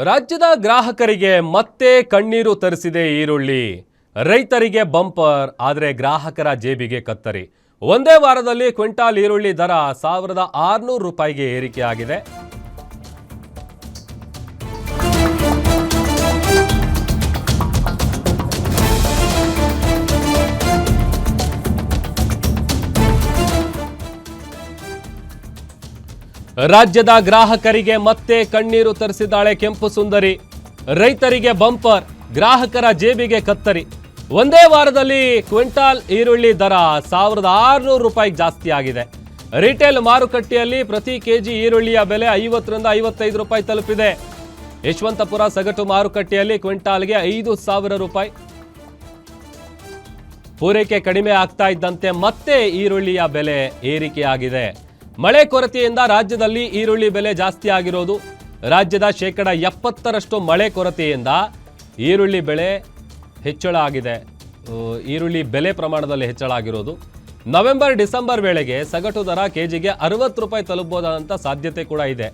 ರಾಜ್ಯದ ಗ್ರಾಹಕರಿಗೆ ಮತ್ತೆ ಕಣ್ಣೀರು ತರಿಸಿದೆ ಈರುಳ್ಳಿ. ರೈತರಿಗೆ ಬಂಪರ್, ಆದರೆ ಗ್ರಾಹಕರ ಜೇಬಿಗೆ ಕತ್ತರಿ. ಒಂದೇ ವಾರದಲ್ಲಿ ಕ್ವಿಂಟಾಲ್ ಈರುಳ್ಳಿ ದರ 1600 ರೂಪಾಯಿಗೆ ಏರಿಕೆಯಾಗಿದೆ. ರಾಜ್ಯದ ಗ್ರಾಹಕರಿಗೆ ಮತ್ತೆ ಕಣ್ಣೀರು ತರಿಸಿದ್ದಾಳೆ ಕೆಂಪು ಸುಂದರಿ. ರೈತರಿಗೆ ಬಂಪರ್, ಗ್ರಾಹಕರ ಜೇಬಿಗೆ ಕತ್ತರಿ. ಒಂದೇ ವಾರದಲ್ಲಿ ಕ್ವಿಂಟಾಲ್ ಈರುಳ್ಳಿ ದರ 1600 ರೂಪಾಯಿಗೆ ಜಾಸ್ತಿ ಆಗಿದೆ. ರಿಟೇಲ್ ಮಾರುಕಟ್ಟೆಯಲ್ಲಿ ಪ್ರತಿ ಕೆಜಿ ಈರುಳ್ಳಿಯ ಬೆಲೆ 50 ರಿಂದ 55 ರೂಪಾಯಿ ತಲುಪಿದೆ. ಯಶವಂತಪುರ ಸಗಟು ಮಾರುಕಟ್ಟೆಯಲ್ಲಿ ಕ್ವಿಂಟಾಲ್ಗೆ 5000 ರೂಪಾಯಿ. ಪೂರೈಕೆ ಕಡಿಮೆ ಆಗ್ತಾ ಇದ್ದಂತೆ ಮತ್ತೆ ಈರುಳ್ಳಿಯ ಬೆಲೆ ಏರಿಕೆಯಾಗಿದೆ. ಮಳೆ ಕೊರತೆಯಿಂದ ರಾಜ್ಯದಲ್ಲಿ ಈರುಳ್ಳಿ ಬೆಲೆ ಜಾಸ್ತಿ ಆಗಿರೋದು. ರಾಜ್ಯದ 70% ಮಳೆ ಕೊರತೆಯಿಂದ ಈರುಳ್ಳಿ ಬೆಳೆ ಹೆಚ್ಚಳ ಆಗಿದೆ. ಈರುಳ್ಳಿ ಬೆಲೆ ಪ್ರಮಾಣದಲ್ಲಿ ಹೆಚ್ಚಳ ಆಗಿರೋದು. ನವೆಂಬರ್ ಡಿಸೆಂಬರ್ ವೇಳೆಗೆ ಸಗಟು ದರ ಕೆಜಿಗೆ 60 ರೂಪಾಯಿ ತಲುಪಬಹುದಾದಂಥ ಸಾಧ್ಯತೆ ಕೂಡ ಇದೆ.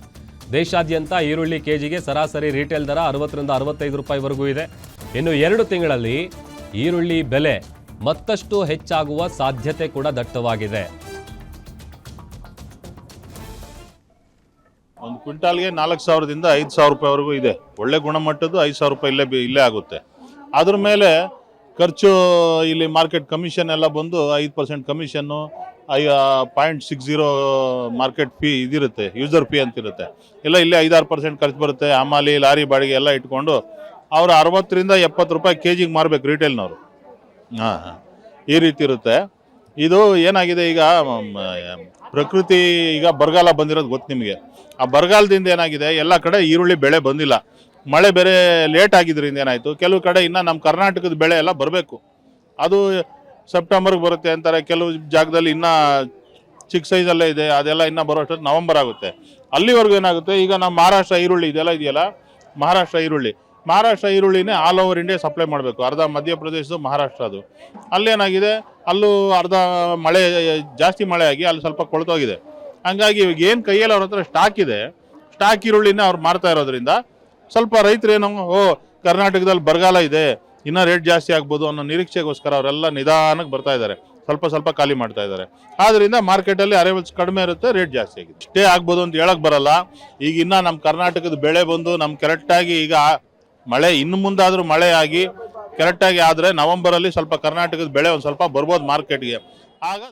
ದೇಶಾದ್ಯಂತ ಈರುಳ್ಳಿ ಕೆಜಿಗೆ ಸರಾಸರಿ ರಿಟೇಲ್ ದರ 60 ರಿಂದ 65 ರೂಪಾಯಿವರೆಗೂ ಇದೆ. ಇನ್ನು 2 ತಿಂಗಳಲ್ಲಿ ಈರುಳ್ಳಿ ಬೆಲೆ ಮತ್ತಷ್ಟು ಹೆಚ್ಚಾಗುವ ಸಾಧ್ಯತೆ ಕೂಡ ದಟ್ಟವಾಗಿದೆ. ಒಂದು ಕ್ವಿಂಟಾಲ್ಗೆ 4000 ದಿಂದ 5000 ರೂಪಾಯಿವರೆಗೂ ಇದೆ. ಒಳ್ಳೆ ಗುಣಮಟ್ಟದ್ದು 5000 ರೂಪಾಯಿ ಇಲ್ಲೇ ಆಗುತ್ತೆ. ಅದ್ರ ಮೇಲೆ ಖರ್ಚು ಇಲ್ಲಿ ಮಾರ್ಕೆಟ್ ಕಮಿಷನ್ ಎಲ್ಲ ಬಂದು 5% ಕಮಿಷನ್ನು, 0.60 ಮಾರ್ಕೆಟ್ ಫೀ ಇದಿರುತ್ತೆ, ಯೂಸರ್ ಫೀ ಅಂತಿರುತ್ತೆ. ಎಲ್ಲ ಇಲ್ಲೇ 5-6% ಖರ್ಚು ಬರುತ್ತೆ. ಹಮಾಲಿ, ಲಾರಿ ಬಾಡಿಗೆ ಎಲ್ಲ ಇಟ್ಕೊಂಡು ಅವರು 60 ರಿಂದ 70 ರೂಪಾಯಿ ಕೆಜಿಗೆ ಮಾರಬೇಕು ರಿಟೇಲ್ನವರು. ಈ ರೀತಿ ಇರುತ್ತೆ. ಇದು ಏನಾಗಿದೆ, ಈಗ ಪ್ರಕೃತಿ ಈಗ ಬರಗಾಲ ಬಂದಿರೋದು ಗೊತ್ತು ನಿಮಗೆ. ಆ ಬರಗಾಲದಿಂದ ಏನಾಗಿದೆ, ಎಲ್ಲ ಕಡೆ ಈರುಳ್ಳಿ ಬೆಳೆ ಬಂದಿಲ್ಲ. ಮಳೆ ಬೇರೆ ಲೇಟ್ ಆಗಿದ್ರಿಂದ ಏನಾಯಿತು, ಕೆಲವು ಕಡೆ ಇನ್ನು ನಮ್ಮ ಕರ್ನಾಟಕದ ಬೆಳೆ ಎಲ್ಲ ಬರಬೇಕು. ಅದು ಸೆಪ್ಟೆಂಬರ್ಗೆ ಬರುತ್ತೆ ಅಂತಾರೆ. ಕೆಲವು ಜಾಗದಲ್ಲಿ ಇನ್ನೂ ಚಿಕ್ಕ ಸೈಜಲ್ಲೇ ಇದೆ, ಅದೆಲ್ಲ ಇನ್ನೂ ಬರೋಷ್ಟು ನವಂಬರ್ ಆಗುತ್ತೆ. ಅಲ್ಲಿವರೆಗೂ ಏನಾಗುತ್ತೆ, ಈಗ ನಮ್ಮ ಮಹಾರಾಷ್ಟ್ರ ಈರುಳ್ಳಿ ಇದೆಯಲ್ಲ, ಮಹಾರಾಷ್ಟ್ರ ಈರುಳ್ಳಿನೇ ಆಲ್ ಓವರ್ ಇಂಡಿಯಾ ಸಪ್ಲೈ ಮಾಡಬೇಕು. ಅರ್ಧ ಮಧ್ಯಪ್ರದೇಶದ್ದು, ಮಹಾರಾಷ್ಟ್ರ ಅದು. ಅಲ್ಲೇನಾಗಿದೆ, ಅಲ್ಲೂ ಅರ್ಧ ಮಳೆ ಜಾಸ್ತಿ ಮಳೆ ಆಗಿ ಅಲ್ಲಿ ಸ್ವಲ್ಪ ಕೊಳ್ತೋಗಿದೆ. ಹಂಗಾಗಿ ಇವಾಗ ಏನು ಕೈಯಲ್ಲಿ ಅವ್ರ ಹತ್ರ ಸ್ಟಾಕ್ ಈರುಳ್ಳಿನ ಅವ್ರು ಮಾರ್ತಾ ಇರೋದ್ರಿಂದ ಸ್ವಲ್ಪ ರೈತರೇನು, ಕರ್ನಾಟಕದಲ್ಲಿ ಬರಗಾಲ ಇದೆ, ಇನ್ನೂ ರೇಟ್ ಜಾಸ್ತಿ ಆಗ್ಬೋದು ಅನ್ನೋ ನಿರೀಕ್ಷೆಗೋಸ್ಕರ ಅವರೆಲ್ಲ ನಿಧಾನಕ್ಕೆ ಬರ್ತಾ ಇದ್ದಾರೆ, ಸ್ವಲ್ಪ ಖಾಲಿ ಮಾಡ್ತಾ ಇದ್ದಾರೆ. ಆದ್ರಿಂದ ಮಾರ್ಕೆಟಲ್ಲಿ ಅರೈವಲ್ಸ್ ಕಡಿಮೆ ಇರುತ್ತೆ, ರೇಟ್ ಜಾಸ್ತಿ ಆಗಿದೆ. ಇಷ್ಟೇ ಆಗ್ಬೋದು ಅಂತ ಹೇಳಕ್ ಬರಲ್ಲ. ಈಗ ಇನ್ನ ನಮ್ಮ ಕರ್ನಾಟಕದ ಬೆಳೆ ಬಂದು ಕರೆಕ್ಟಾಗಿ ಈಗ ಮಳೆ ಇನ್ನು ಮುಂದಾದ್ರೂ ಮಳೆ ಆಗಿ ಕರೆಕ್ಟಾಗಿ ಆದರೆ ನವೆಂಬರಲ್ಲಿ ಸ್ವಲ್ಪ ಕರ್ನಾಟಕದ ಬೆಳೆ ಒಂದು ಸ್ವಲ್ಪ ಬರ್ಬೋದು ಮಾರ್ಕೆಟ್ಗೆ. ಆಗ